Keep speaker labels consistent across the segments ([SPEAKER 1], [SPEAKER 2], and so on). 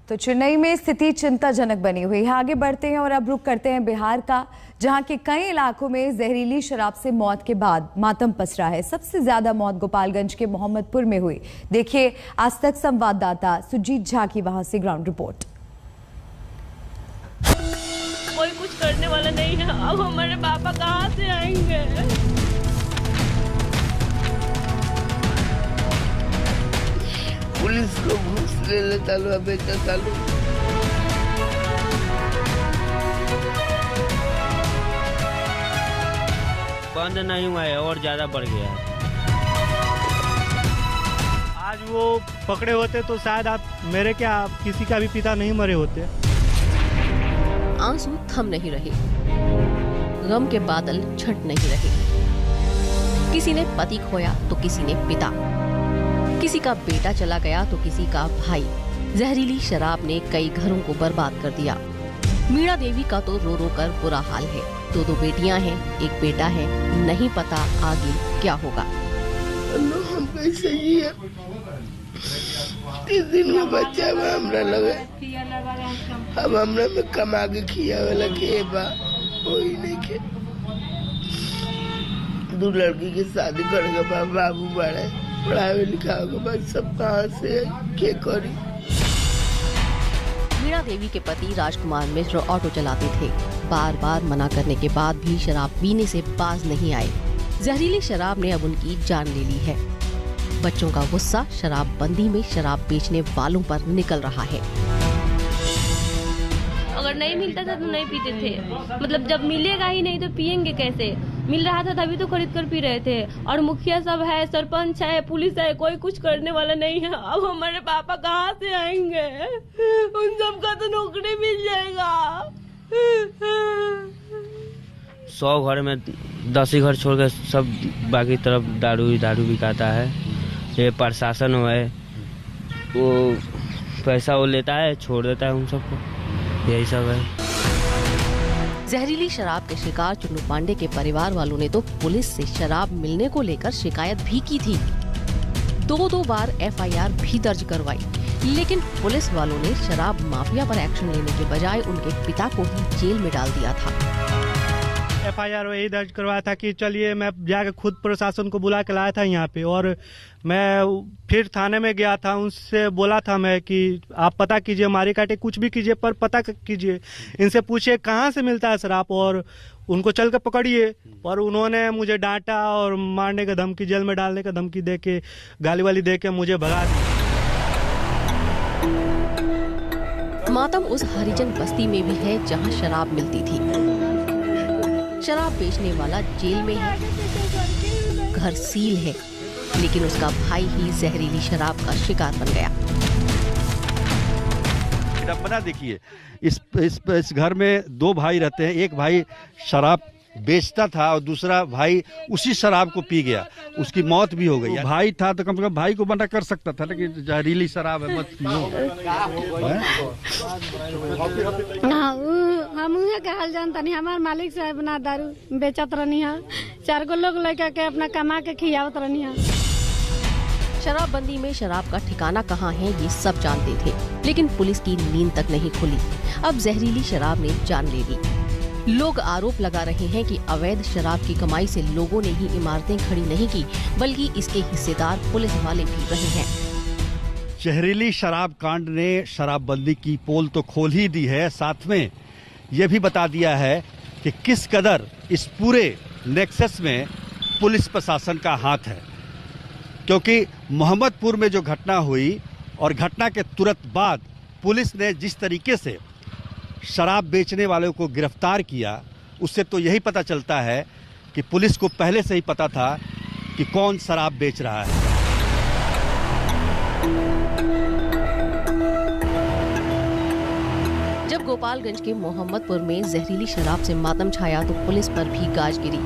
[SPEAKER 1] तो चेन्नई में स्थिति चिंताजनक बनी हुई है। आगे बढ़ते हैं और अब रुख करते हैं बिहार का, जहां के कई इलाकों में जहरीली शराब से मौत के बाद मातम पसरा है। सबसे ज्यादा मौत गोपालगंज के मोहम्मदपुर में हुई। देखिए आज तक संवाददाता सुजीत झा की वहां से ग्राउंड रिपोर्ट।
[SPEAKER 2] कोई कुछ करने वाला नहीं है। अब हमारे पापा कहाँ से आएंगे?
[SPEAKER 3] पुलिस को घूस ले लेता लो, बेचता लो।
[SPEAKER 4] बंद नहीं हुआ है और ज्यादा बढ़ गया है।
[SPEAKER 5] आज वो पकड़े होते तो शायद आप मेरे क्या किसी का भी पिता नहीं मरे होते।
[SPEAKER 6] आंसू थम नहीं रहे, गम के बादल छंट नहीं रहे। किसी ने पति खोया तो किसी ने पिता, किसी का बेटा चला गया तो किसी का भाई। जहरीली शराब ने कई घरों को बर्बाद कर दिया। मीणा देवी का तो रो रो कर बुरा हाल है। दो बेटियां हैं, एक बेटा है, नहीं पता आगे क्या होगा।
[SPEAKER 3] हम कैसे जिए? 3 दिन का बच्चा हमरा लगे, अब हमरा में कमा के खिया वाला के बा कोई नहीं के। 2 लड़की की शादी करेगा, बाबू बड़े पढ़ावे लिखावे के बाद सब कहाँ से के करी।
[SPEAKER 6] मीणा देवी के पति राजकुमार मिश्र ऑटो चलाते थे। बार बार मना करने के बाद भी शराब पीने से बाज नहीं आए। जहरीली शराब ने अब उनकी जान ले ली है। बच्चों का गुस्सा शराबबंदी में शराब बेचने वालों पर निकल रहा है।
[SPEAKER 2] अगर नहीं मिलता था तो नहीं पीते थे, मतलब जब मिलेगा ही नहीं तो पियेंगे कैसे? मिल रहा था तभी तो खरीद कर पी रहे थे। और मुखिया सब है, सरपंच है, पुलिस है, कोई कुछ करने वाला नहीं है। अब हमारे पापा कहाँ से आएंगे? उन सब का तो नौकरी मिल जाएगा।
[SPEAKER 4] 100 घर में 10 ही घर छोड़ कर सब बाकी तरफ दारू बिकाता है। ये प्रशासन है वो पैसा वो लेता है, छोड़ देता है उन सबको, यही सब है।
[SPEAKER 6] जहरीली शराब के शिकार चुन्नू पांडे के परिवार वालों ने तो पुलिस से शराब मिलने को लेकर शिकायत भी की थी। 2 बार FIR भी दर्ज करवाई, लेकिन पुलिस वालों ने शराब माफिया पर एक्शन लेने के बजाय उनके पिता को ही जेल में डाल दिया था।
[SPEAKER 5] FIR वही दर्ज करवाया था कि चलिए, मैं जाकर खुद प्रशासन को बुला के लाया था यहाँ पे, और मैं फिर थाने में गया था। उनसे बोला था मैं कि आप पता कीजिए, मारी काटे कुछ भी कीजिए, पर पता कीजिए, इनसे पूछिए कहाँ से मिलता है शराब और उनको चल कर पकड़िए। पर उन्होंने मुझे डांटा और मारने का धमकी, जेल में डालने का धमकी दे के, गाली वाली दे के मुझे भगा दिया।
[SPEAKER 6] मातम उस हरिजन बस्ती में भी है जहाँ शराब मिलती थी। शराब बेचने वाला जेल में है, घर सील है, लेकिन उसका भाई ही जहरीली शराब का शिकार बन गया।
[SPEAKER 7] बना देखिए, इस घर में 2 भाई रहते हैं। एक भाई शराब बेचता था और दूसरा भाई उसी शराब को पी गया, उसकी मौत भी हो गई। भाई था तो कम से कम भाई को मना कर सकता था, लेकिन जहरीली शराब है, मत पियो।
[SPEAKER 8] हम उहे कहल जानता नहीं, हमार मालिक साहब ना दारू बेचत रहनी है, 4 गो लोग लेकर के अपना कमा के खियावत रहनी है।
[SPEAKER 6] शराबबंदी में शराब का ठिकाना कहाँ है ये सब जानते थे, लेकिन पुलिस की नींद तक नहीं खुली। अब जहरीली शराब ने जान ले ली। लोग आरोप लगा रहे हैं कि अवैध शराब की कमाई से लोगों ने ही इमारतें खड़ी नहीं की, बल्कि इसके हिस्सेदार पुलिस वाले भी रहे हैं।
[SPEAKER 7] जहरीली शराब कांड ने शराबबंदी की पोल तो खोल ही दी है, साथ में ये भी बता दिया है कि किस कदर इस पूरे नेक्सस में पुलिस प्रशासन का हाथ है। क्योंकि मोहम्मदपुर में जो घटना हुई और घटना के तुरंत बाद पुलिस ने जिस तरीके से शराब बेचने वालों को गिरफ्तार किया, उससे तो यही पता चलता है कि पुलिस को पहले से ही पता था कि कौन शराब बेच रहा है।
[SPEAKER 6] जब गोपालगंज के मोहम्मदपुर में जहरीली शराब से मातम छाया तो पुलिस पर भी गाज गिरी।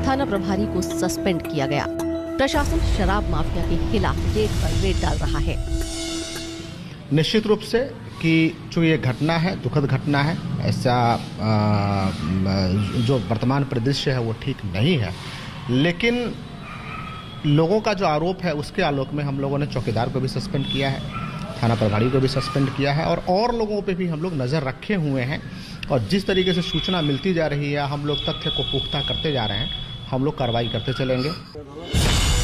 [SPEAKER 6] थाना प्रभारी को सस्पेंड किया गया। प्रशासन शराब माफिया के खिलाफ रेड पर रेड डाल रहा है।
[SPEAKER 9] निश्चित रूप से कि जो ये घटना है, दुखद घटना है, ऐसा जो वर्तमान परिदृश्य है वो ठीक नहीं है, लेकिन लोगों का जो आरोप है उसके आलोक में हम लोगों ने चौकीदार को भी सस्पेंड किया है, थाना प्रभारी को भी सस्पेंड किया है और लोगों पे भी हम लोग नज़र रखे हुए हैं। और जिस तरीके से सूचना मिलती जा रही है, हम लोग तथ्य को पुख्ता करते जा रहे हैं, हम लोग कार्रवाई करते चलेंगे।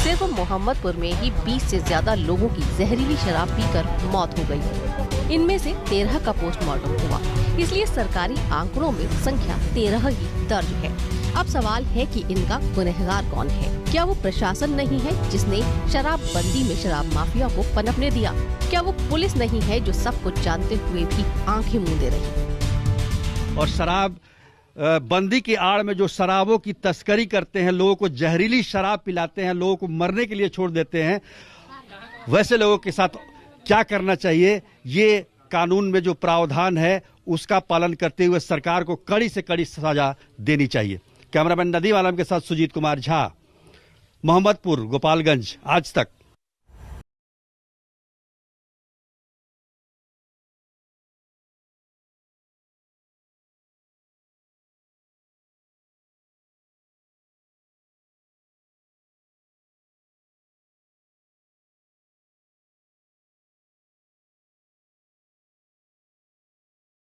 [SPEAKER 6] सिर्फ मोहम्मदपुर में ही 20 से ज्यादा लोगों की जहरीली शराब पीकर मौत हो गई। इनमें से 13 का पोस्टमार्टम हुआ, इसलिए सरकारी आंकड़ों में संख्या 13 ही दर्ज है। अब सवाल है कि इनका गुनहगार कौन है? क्या वो प्रशासन नहीं है जिसने शराबबंदी में शराब माफिया को पनपने दिया? क्या वो पुलिस नहीं है जो सब कुछ जानते हुए भी आंखें मूंदे रही?
[SPEAKER 7] और शराब बंदी की आड़ में जो शराबों की तस्करी करते हैं, लोगों को जहरीली शराब पिलाते हैं, लोगों को मरने के लिए छोड़ देते हैं, वैसे लोगों के साथ क्या करना चाहिए? ये कानून में जो प्रावधान है उसका पालन करते हुए सरकार को कड़ी से कड़ी सजा देनी चाहिए। कैमरामैन नदीम आलम के साथ सुजीत कुमार झा, मोहम्मदपुर, गोपालगंज, आज तक।